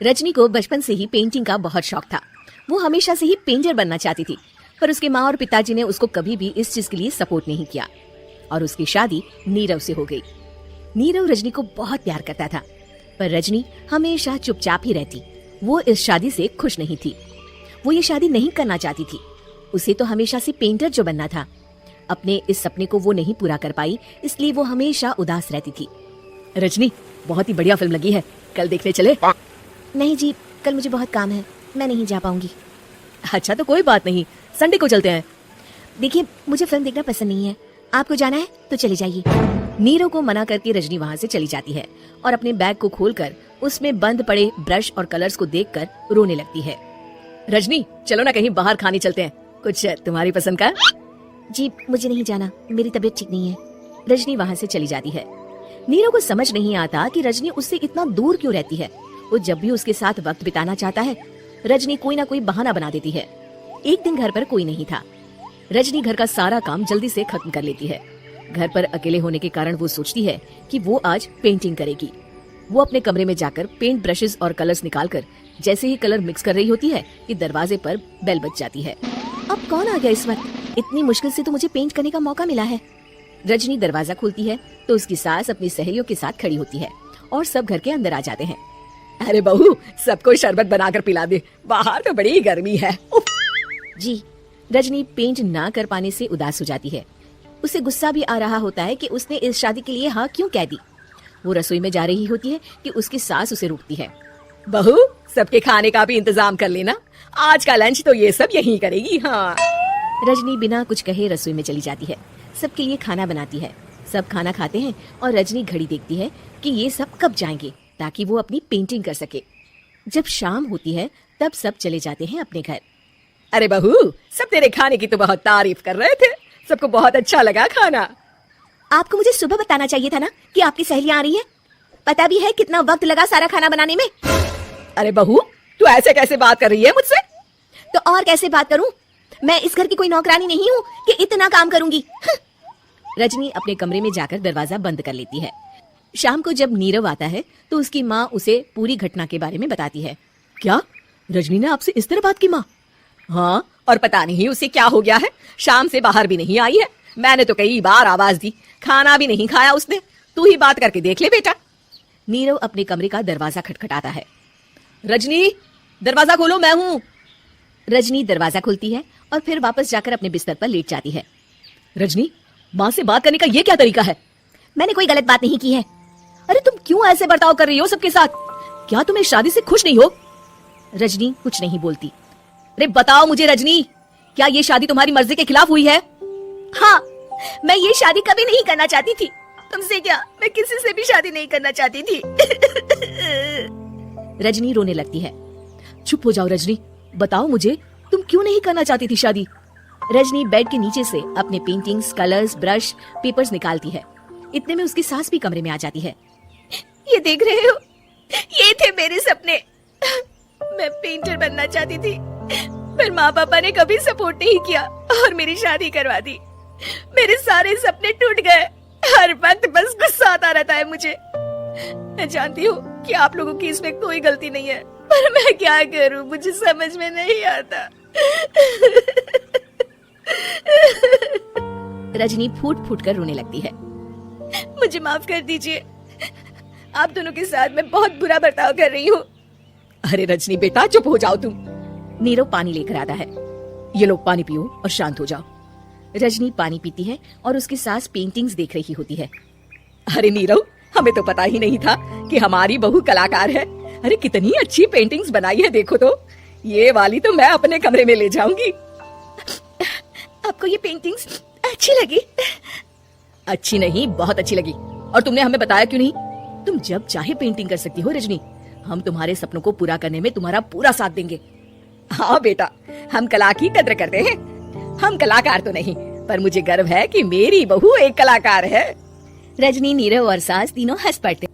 रजनी को बचपन से ही पेंटिंग का बहुत शौक था। वो हमेशा से ही पेंटर बनना चाहती थी, पर उसके माँ और पिताजी ने उसको कभी भी इस चीज के लिए सपोर्ट नहीं किया और उसकी शादी नीरव से हो गई। नीरव रजनी को बहुत प्यार करता था, पर रजनी हमेशा चुपचाप ही रहती। वो इस शादी से खुश नहीं थी। वो ये शादी नहीं करना चाहती थी। उसे तो हमेशा से पेंटर जो बनना था। अपने इस सपने को वो नहीं पूरा कर पाई, इसलिए वो हमेशा उदास रहती थी। रजनी, बहुत ही बढ़िया फिल्म लगी है, कल देखने चले? नहीं जी, कल मुझे बहुत काम है, मैं नहीं जा पाऊंगी। अच्छा तो कोई बात नहीं, संडे को चलते हैं। देखिए, मुझे फिल्म देखना पसंद नहीं है, आपको जाना है तो चले जाइए। नीरव को मना करके रजनी वहाँ से चली जाती है और अपने बैग को खोलकर उसमें बंद पड़े ब्रश और कलर्स को देखकर रोने लगती है। रजनी, चलो ना कहीं बाहर खाने चलते हैं, कुछ तुम्हारी पसंद का। जी, मुझे नहीं जाना, मेरी तबीयत ठीक नहीं है। रजनी वहाँ से चली जाती है। नीरव को समझ नहीं आता कि रजनी उससे इतना दूर क्यों रहती है। वो जब भी उसके साथ वक्त बिताना चाहता है, रजनी कोई ना कोई बहाना बना देती है। एक दिन घर पर कोई नहीं था। रजनी घर का सारा काम जल्दी से खत्म कर लेती है। घर पर अकेले होने के कारण वो सोचती है कि वो आज पेंटिंग करेगी। वो अपने कमरे में जाकर पेंट ब्रशेस और कलर्स निकालकर जैसे ही कलर मिक्स कर रही होती है कि दरवाजे पर बेल बज जाती है। अब कौन आ गया इस वक्त? इतनी मुश्किल से तो मुझे पेंट करने का मौका मिला है। रजनी दरवाजा खोलती है तो उसकी सास अपनी सहेलियों के साथ खड़ी होती है और सब घर के अंदर आ जाते हैं। अरे बहू, सबको शरबत बनाकर पिला दे, बाहर तो बड़ी गर्मी है। जी। रजनी पेंट ना कर पाने से उदास हो जाती है। उसे गुस्सा भी आ रहा होता है कि उसने इस शादी के लिए हाँ क्यों कह दी। वो रसोई में जा रही होती है कि उसकी सास उसे रोकती है। बहू, सबके खाने का भी इंतजाम कर लेना, आज का लंच तो ये सब यहीं करेगी। हाँ। रजनी बिना कुछ कहे रसोई में चली जाती है। सबके लिए खाना बनाती है। सब खाना खाते हैं और रजनी घड़ी देखती है कि ये सब कब जाएंगे ताकि वो अपनी पेंटिंग कर सके। जब शाम होती है तब सब चले जाते हैं अपने घर। अरे बहू, सब तेरे खाने की तो बहुत तारीफ कर रहे थे, सबको बहुत अच्छा लगा खाना। आपको मुझे सुबह बताना चाहिए था ना कि आपकी सहेलियां आ रही है। पता भी है कितना वक्त लगा सारा खाना बनाने में। अरे बहू, तू ऐसे कैसे बात कर रही है मुझसे? तो और कैसे बात करूं? मैं इस घर की कोई नौकरानी नहीं हूँ कि इतना काम करूंगी। रजनी अपने कमरे में जाकर दरवाजा बंद कर लेती है। शाम को जब नीरव आता है तो उसकी माँ उसे पूरी घटना के बारे में बताती है। क्या रजनी ने आपसे इस तरह बात की माँ? हाँ, और पता नहीं उसे क्या हो गया है, शाम से बाहर भी नहीं आई है। मैंने तो कई बार आवाज दी, खाना भी नहीं खाया उसने। तू ही बात करके देख ले बेटा। नीरव अपने कमरे का दरवाजा खटखटाता है। रजनी, दरवाजा खोलो, मैं हूँ। रजनी दरवाजा खोलती है और फिर वापस जाकर अपने बिस्तर पर लेट जाती है। रजनी, माँ से बात करने का ये क्या तरीका है? मैंने कोई गलत बात नहीं की है। अरे तुम क्यों ऐसे बर्ताव कर रही हो सबके साथ? क्या तुम इस शादी से खुश नहीं हो? रजनी कुछ नहीं बोलती। अरे बताओ मुझे रजनी, क्या ये शादी तुम्हारी मर्जी के खिलाफ हुई है? हाँ, मैं ये शादी कभी नहीं करना चाहती थी। तुमसे क्या, मैं किसी से भी शादी नहीं करना चाहती थी। रजनी रोने लगती है। चुप हो जाओ रजनी, बताओ मुझे, तुम क्यों नहीं करना चाहती थी शादी? रजनी बेड के नीचे से अपने पेंटिंग्स, कलर्स, ब्रश, पेपर्स निकालती है। इतने में उसकी सास भी कमरे में आ जाती है। ये देख रहे हो, ये थे मेरे सपने। मैं पेंटर बनना चाहती थी, पर माँ पापा ने कभी सपोर्ट नहीं किया और मेरी शादी करवा दी। मेरे सारे सपने टूट गए। हर वक्त बस गुस्सा आता रहता है मुझे। मैं जानती हूँ कि आप लोगों की इसमें कोई गलती नहीं है, पर मैं क्या करूँ, मुझे समझ में नहीं आता। रजनी फूट फूट कर रोने लगती है। मुझे माफ कर दीजिए, आप दोनों के साथ मैं बहुत बुरा बर्ताव कर रही हूँ। अरे रजनी बेटा, चुप हो जाओ तुम। नीरव पानी लेकर आता है। ये लो पानी पियो और शांत हो जाओ। रजनी पानी पीती है और उसकी सास पेंटिंग्स देख रही होती है। अरे नीरव, हमें तो पता ही नहीं था कि हमारी बहू कलाकार है। अरे कितनी अच्छी पेंटिंग्स बनाई है, देखो तो। ये वाली तो मैं अपने कमरे में ले जाऊंगी। आपको ये पेंटिंग्स अच्छी लगी? अच्छी नहीं, बहुत अच्छी लगी। और तुमने हमें बताया क्यों नहीं? तुम जब चाहे पेंटिंग कर सकती हो रजनी, हम तुम्हारे सपनों को पूरा करने में तुम्हारा पूरा साथ देंगे। हाँ बेटा, हम कला की कद्र करते हैं। हम कलाकार तो नहीं, पर मुझे गर्व है कि मेरी बहू एक कलाकार है। रजनी, नीरव और सास तीनों हंस पड़ते।